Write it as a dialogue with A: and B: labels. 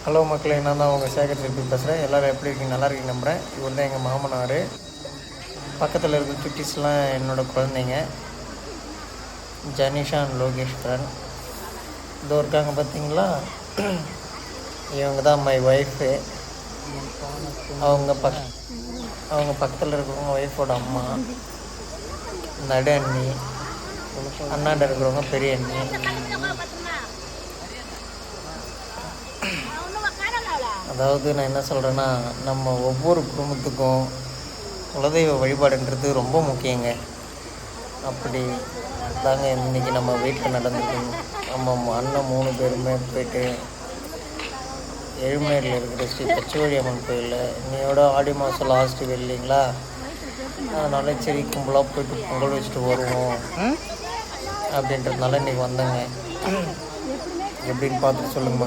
A: Hello மக்களே, நான் தான் உங்கள் சேகர் சிற்பி பேசுகிறேன். எல்லோரும் எப்படி இருக்கீங்க? நல்லா இருக்கீங்க நம்புகிறேன். இவர் தான் எங்கள் மாமனார். பக்கத்தில் இருக்கிற குட்டீஸ்லாம் என்னோடய குழந்தைங்க ஜனிஷா அண்ட் லோகேஸ்வரன். இதோ இருக்காங்க பார்த்தீங்களா, இவங்க தான் மை ஒய்ஃபு. அவங்க பக்கத்தில் இருக்கிறவங்க ஒய்ஃபோட அம்மா, நடு அண்ணி, அண்ணாண்ட இருக்கிறவங்க பெரிய அண்ணி. அதாவது நான் என்ன சொல்கிறேன்னா, நம்ம ஒவ்வொரு குடும்பத்துக்கும் குலதெய்வ வழிபாடுன்றது ரொம்ப முக்கியங்க. அப்படி தாங்க இன்றைக்கி நம்ம வீட்டில் நடந்துக்கணும். நம்ம அண்ணன் 3 பேருமே போயிட்டு எழுமேரில் இருக்கிற ஸ்ரீ பச்சைவழி அம்மன் கோயிலில் இன்னையோட ஆடி மாதம் லாஸ்ட்டு வெள்ளிங்களா, அதனால சரி கும்பலாக போயிட்டு பொங்கல் வச்சுட்டு வருவோம் அப்படின்றதுனால இன்றைக்கி வந்தேங்க. எப்படின்னு பார்த்துட்டு சொல்லுங்கள்.